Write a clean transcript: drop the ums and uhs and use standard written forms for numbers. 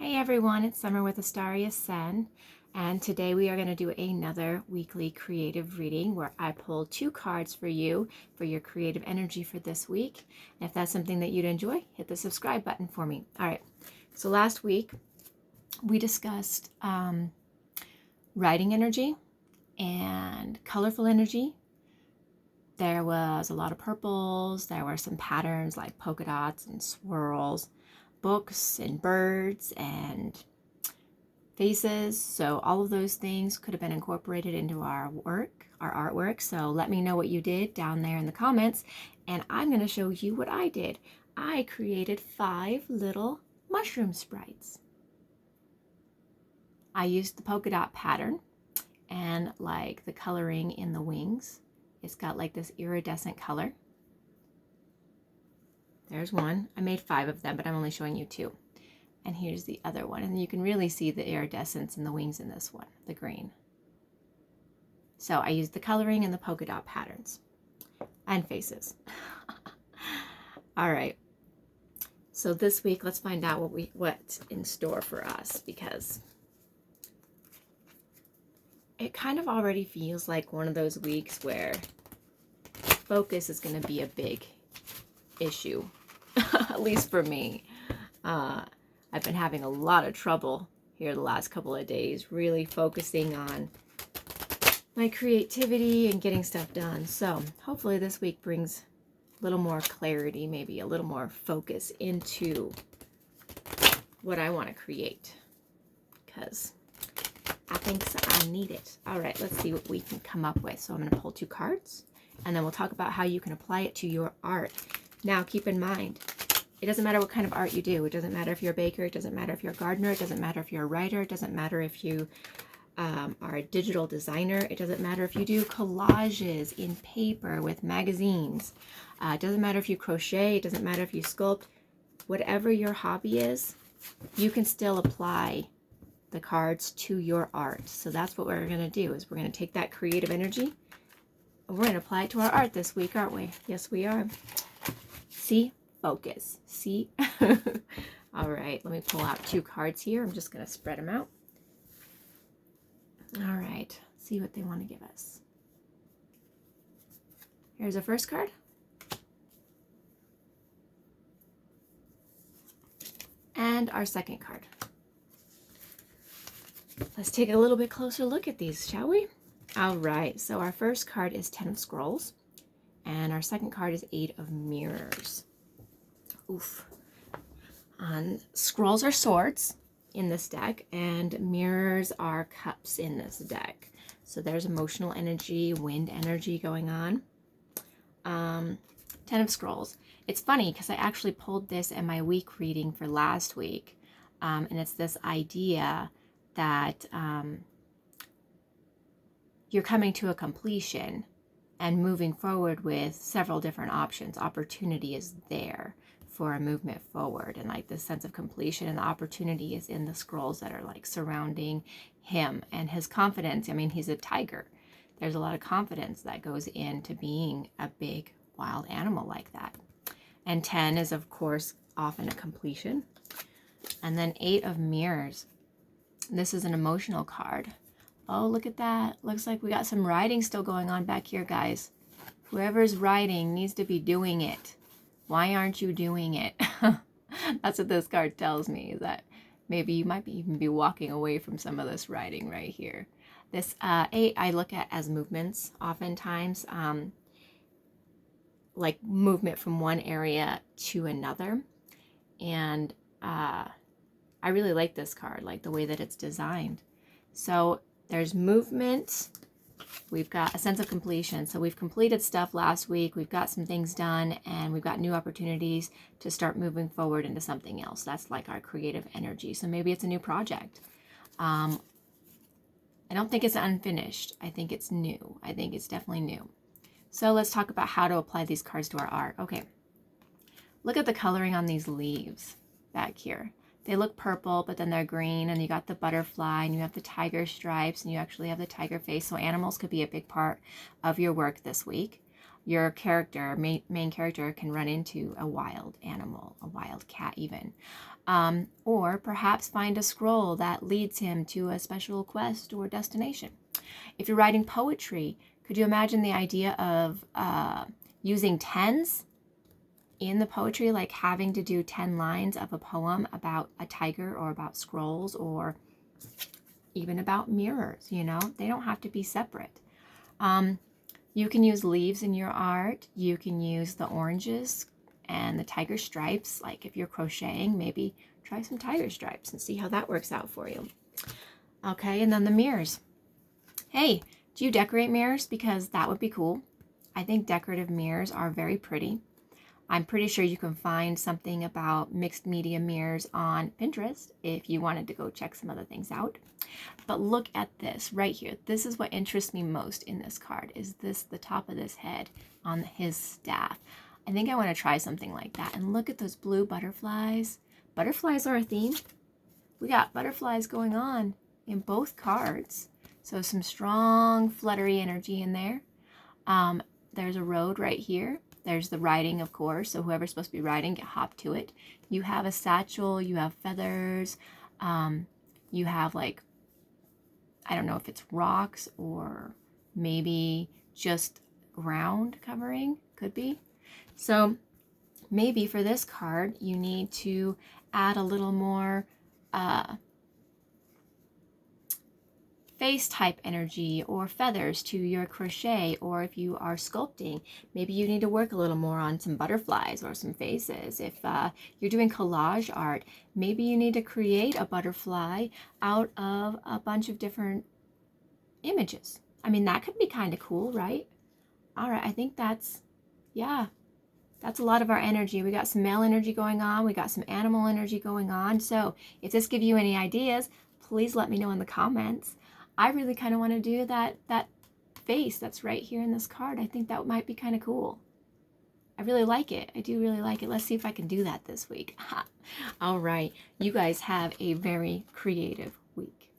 Hey everyone, it's Summer with AstariaSen, and today we are going to do another weekly creative reading where I pull 2 cards for you for your creative energy for this week. And if that's something that you'd enjoy, hit the subscribe button for me. All right, so last week we discussed writing energy and colorful energy. There was a lot of purples, there were some patterns like polka dots and swirls, books and birds and faces. So all of those things could have been incorporated into our artwork. So let me know what you did down there in the comments, and I'm going to show you what I did. I created 5 little mushroom sprites. I used the polka dot pattern and like the coloring in the wings. It's got like this iridescent color. There's one. I made 5 of them, but I'm only showing you 2. And here's the other one. And you can really see the iridescence in the wings in this one, the green. So I used the coloring and the polka dot patterns and faces. All right. So this week, let's find out what's in store for us, because it kind of already feels like one of those weeks where focus is going to be a big issue, at least for me. I've been having a lot of trouble here the last couple of days, really focusing on my creativity and getting stuff done. So hopefully this week brings a little more clarity, maybe a little more focus into what I want to create, because I think I need it. All right, let's see what we can come up with. So I'm going to pull 2 cards, and then we'll talk about how you can apply it to your art. Now, keep in mind, it doesn't matter what kind of art you do. It doesn't matter if you're a baker. It doesn't matter if you're a gardener. It doesn't matter if you're a writer. It doesn't matter if you are a digital designer. It doesn't matter if you do collages in paper with magazines. It doesn't matter if you crochet. It doesn't matter if you sculpt. Whatever your hobby is, you can still apply the cards to your art. So that's what we're going to do, is we're going to take that creative energy and we're going to apply it to our art this week, aren't we? Yes, we are. See? Focus. See? All right, let me pull out 2 cards here. I'm just going to spread them out. All right, see what they want to give us. Here's our first card. And our second card. Let's take a little bit closer look at these, shall we? All right, so our first card is 10 of Scrolls, and our second card is 8 of Mirrors. Oof. Scrolls are swords in this deck, and mirrors are cups in this deck. So there's emotional energy, wind energy going on. 10 of Scrolls. It's funny because I actually pulled this in my week reading for last week, and it's this idea that you're coming to a completion and moving forward with several different options. Opportunity is there for a movement forward, and like this sense of completion and the opportunity is in the scrolls that are like surrounding him and his confidence. I mean, he's a tiger. There's a lot of confidence that goes into being a big wild animal like that. And 10 is, of course, often a completion. And then 8 of Mirrors. This is an emotional card. Oh, look at that. Looks like we got some writing still going on back here, guys. Whoever's writing needs to be doing it. Why aren't you doing it? That's what this card tells me, is that maybe you might even be walking away from some of this writing right here. This 8 I look at as movements oftentimes, like movement from one area to another. And I really like this card, like the way that it's designed. So there's movement. We've got a sense of completion. So we've completed stuff last week. We've got some things done, and we've got new opportunities to start moving forward into something else. That's like our creative energy. So maybe it's a new project. I don't think it's unfinished. I think it's new. I think it's definitely new. So let's talk about how to apply these cards to our art. Okay. Look at the coloring on these leaves back here. They look purple, but then they're green, and you got the butterfly, and you have the tiger stripes, and you actually have the tiger face. So animals could be a big part of your work this week. your character, main character, can run into a wild animal, a wild cat even. Or perhaps find a scroll that leads him to a special quest or destination. If you're writing poetry, could you imagine the idea of using tens in the poetry, like having to do 10 lines of a poem about a tiger or about scrolls or even about mirrors, you know? They don't have to be separate. You can use leaves in your art. You can use the oranges and the tiger stripes. Like if you're crocheting, maybe try some tiger stripes and see how that works out for you. Okay, and then the mirrors. Hey, do you decorate mirrors? Because that would be cool. I think decorative mirrors are very pretty. I'm pretty sure you can find something about mixed media mirrors on Pinterest if you wanted to go check some other things out. But look at this right here. This is what interests me most in this card, is this the top of this head on his staff. I think I want to try something like that. And look at those blue butterflies. Butterflies are a theme. We got butterflies going on in both cards. So some strong fluttery energy in there. There's a road right here. There's the riding, of course. So whoever's supposed to be riding, get hop to it. You have a satchel. You have feathers. You have like, I don't know if it's rocks or maybe just ground covering. Could be. So maybe for this card, you need to add a little more face type energy or feathers to your crochet, or if you are sculpting, maybe you need to work a little more on some butterflies or some faces. If you're doing collage art, maybe you need to create a butterfly out of a bunch of different images. I mean, that could be kind of cool, right? All right, I think that's, yeah, that's a lot of our energy. We got some male energy going on. We got some animal energy going on. So if this gives you any ideas, please let me know in the comments. I really kind of want to do that face that's right here in this card. I think that might be kind of cool. I really like it. I do really like it. Let's see if I can do that this week. All right. You guys have a very creative week.